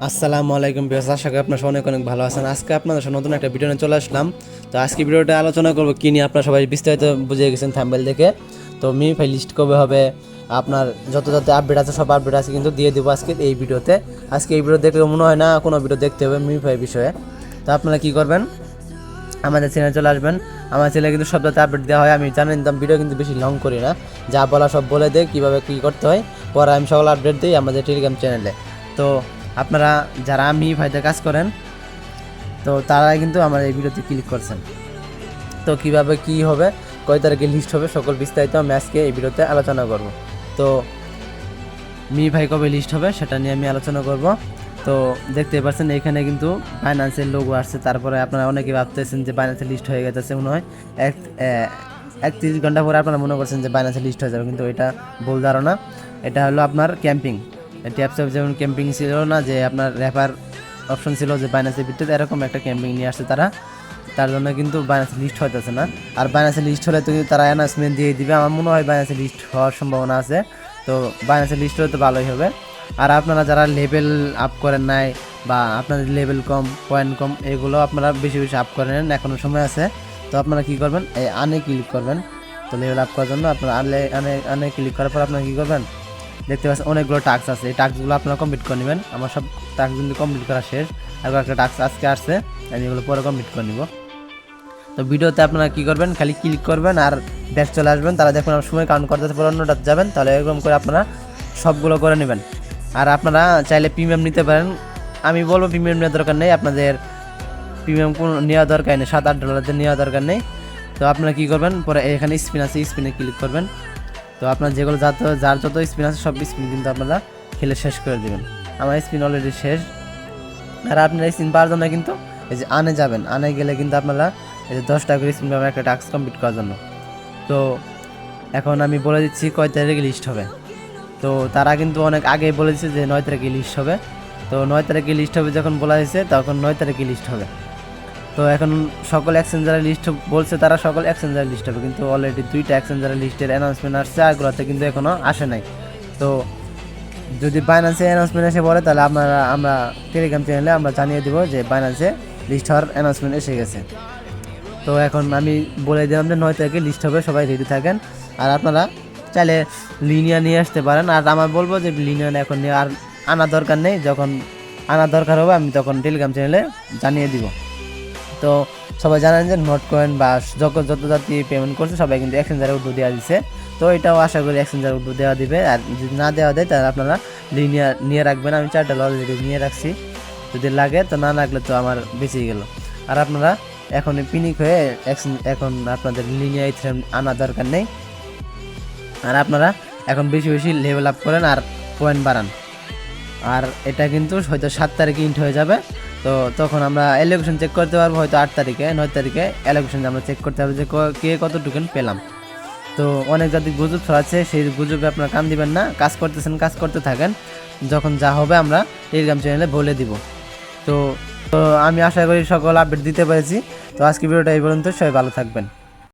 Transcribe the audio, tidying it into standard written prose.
আসসালামু আলাইকুম বিয়াস, আশা করি আপনারা অনেক অনেক ভালো আছেন। আজকে আপনাদের সাথে নতুন একটা ভিডিও নিয়ে চলে আসলাম। তো আজকে ভিডিওটা আলোচনা করবো কী নিয়ে, আপনারা সবাই বিস্তারিত বুঝে গেছেন থাম্বনেল দেখে। তো মিফাই লিস্ট কবে হবে, আপনার যত যত আপডেট আছে সব আপডেট আছে কিন্তু দিয়ে দেবো আজকে এই ভিডিওতে। আজকে এই ভিডিও দেখলে মনে হয় না কোনো ভিডিও দেখতে হবে মিফাই বিষয়ে। তো আপনারা কী করবেন, আমাদের চ্যানেলে চলে আসবেন। আমার চ্যানেলে কিন্তু সব যাতে আপডেট দেওয়া হয়। আমি জানেন ভিডিও কিন্তু বেশি লং করি না, যা বলা সব বলে দেয় কীভাবে কী করতে হয়, পরে আমি সকল আপডেট দিই আমাদের টেলিগ্রাম চ্যানেলে। তো আপনারা যারা মিফাইতে কাজ করেন তো তারা কিন্তু আমার এই ভিডিওতে ক্লিক করছেন। তো কিভাবে কি হবে, কয় তারিখে লিস্ট হবে, সকল বিস্তারিত আমি আজকে এই ভিডিওতে আলোচনা করব। তো মিফাই কবে লিস্ট হবে সেটা নিয়ে আমি আলোচনা করব। তো দেখতে পাচ্ছেন এখানে কিন্তু বাইন্যান্সের লোগো আসছে। তারপরে আপনারা অনেকে ভাবতেছেন যে বাইন্যান্সের লিস্ট হয়ে গেছে, মনে হয় 31 ঘন্টা পরে আপনারা মনে করছেন যে বাইন্যান্সের লিস্ট হয়ে যাবে, কিন্তু এটা ভুল ধারণা। এটা হলো আপনার ক্যাম্পিং ট্যাপস যেমন ক্যাম্পিং ছিল না, যে আপনার র্যাপার অপশন ছিল যে বাইন্যান্সের ভিত্তিতে, এরকম একটা ক্যাম্পিং নিয়ে আসছে তারা। তার জন্য কিন্তু বাইন্যান্সের লিস্ট হইতেছে না। আর বাইন্যান্সের লিস্ট হলে তো তারা অ্যানাউন্সমেন্ট দিয়ে দিবে, আমার মনে হয় বাইন্যান্সের লিস্ট হওয়ার সম্ভাবনা আছে। তো বাইন্যান্সের লিস্ট হলে তো ভালোই হবে। আর আপনারা যারা লেভেল আপ করেন নাই, বা আপনাদের লেভেল কম, পয়েন্ট কম, এগুলো আপনারা বেশি বেশি আপ করে নেন, এখনও সময় আছে। তো আপনারা কী করবেন, এই আনে ক্লিক করবেন। তো লেভেল আপ করার জন্য আপনারা আনে ক্লিক করার পর আপনারা কী করবেন, দেখতে পাচ্ছেন অনেকগুলো টাস্ক আছে। এই টাস্কগুলো আপনারা কমপ্লিট করে নেবেন। আমার সব টাস্ক কিন্তু কমপ্লিট করা শেষ, আর একটা টাস্ক আজকে আসছে, আমি এগুলো পরে কমপ্লিট করে নিব। তো ভিডিওতে আপনারা কী করবেন, খালি ক্লিক করবেন আর ব্যাক চলে আসবেন। তারা দেখুন আমার সময় কাউন্ট করতে পর অন্যটাতে যাবেন, তাহলে এরকম করে আপনারা সবগুলো করে নেবেন। আর আপনারা চাইলে প্রিমিয়াম নিতে পারেন। আমি বলবো প্রিমিয়াম নেওয়ার দরকার নেই, আপনাদের প্রিমিয়াম কোনো নেওয়া দরকার নেই, $7-8 নেওয়া দরকার নেই। তো আপনারা কী করবেন, পরে এখানে স্পিন আছে, স্পিনে ক্লিক করবেন। তো আপনার যেগুলো যার যত স্পিন আছে সব স্পিন কিন্তু আপনারা খেলে শেষ করে দেবেন। আমার স্পিন অলরেডি শেষ। আর আপনারা স্পিন পাওয়ার জন্য কিন্তু এই যে আনে যাবেন, আনে গেলে কিন্তু আপনারা এই যে 10 টাকা স্পিন পাবেন একটা টাস্ক কমপ্লিট করার জন্য। তো এখন আমি বলে দিচ্ছি কয় তারিখে লিস্ট হবে। তো তারা কিন্তু অনেক আগে বলে দিচ্ছে যে 9 তারিখে লিস্ট হবে। তো 9 তারিখে লিস্ট হবে যখন বলা হয়েছে, তখন 9 তারিখে লিস্ট হবে। তো এখন সকল এক্সচেঞ্জারের লিস্ট বলছে, তারা সকল এক্সচেঞ্জারের লিস্ট হবে, কিন্তু অলরেডি 2টা এক্সচেঞ্জারের লিস্টের অ্যানাউন্সমেন্ট আসছে, আরগুলোতে কিন্তু এখনও আসে নাই। তো যদি বাইন্যান্সে অ্যানাউন্সমেন্ট এসে পড়ে, তাহলে আমরা টেলিগ্রাম চ্যানেলে আমরা জানিয়ে দেবো যে বাইন্যান্সে লিস্ট হওয়ার অ্যানাউন্সমেন্ট এসে গেছে। তো এখন আমি বলে দিলাম যে 9 তারিখে লিস্ট হবে, সবাই রেডি থাকেন। আর আপনারা চাইলে লিনিয়া নিয়ে আসতে পারেন। আর আমার বলবো যে লিনিয়া এখন নিয়ে আর আনা দরকার নেই, যখন আনা দরকার হবে আমি তখন টেলিগ্রাম চ্যানেলে জানিয়ে দিব। তো সবাই জানেন যে নোট কয়েন বা যত জাতি পেমেন্ট করছে সবাই কিন্তু এক্সচেঞ্জারে উঠু দেওয়া দিচ্ছে। তো এটাও আশা করি এক্সচেঞ্জারে উঠু দেওয়া দিবে। আর যদি না দেওয়া দেয় তাহলে আপনারা লিনিয়া নিয়ে রাখবেন। আমি 4টা অলরেডি নিয়ে রাখছি, যদি লাগে তো, না লাগলে তো আমার বেঁচেই গেল। আর আপনারা এখন পিনিক হয়ে এখন আপনাদের লিনিয়া ইথেরিয়াম আনা দরকার নেই। আর আপনারা এখন বেশি বেশি লেভেল আপ করেন আর পয়েন্ট বাড়ান। আর এটা কিন্তু হয়তো 7 তারিখে ইন্ট হয়ে যাবে। তো তখন আমরা অ্যালোকেশন চেক করতে পারবো, হয়তো 8 তারিখে 9 তারিখে অ্যালোকেশন আমরা চেক করতে পারবো যে কে কত টোকেন পেলাম। তো অনেক জাতি গুজব ছড়াচ্ছে, সেই গুজবে আপনারা কান দিবেন না, কাজ করতেছেন, কাজ করতে থাকেন, যখন যা হবে আমরা টেলিগ্রাম চ্যানেলে বলে দিব। তো আমি আশা করি সকল আপডেট দিতে পেরেছি। তো আজকে ভিডিওটা এই পর্যন্ত, সবাই ভালো থাকবেন।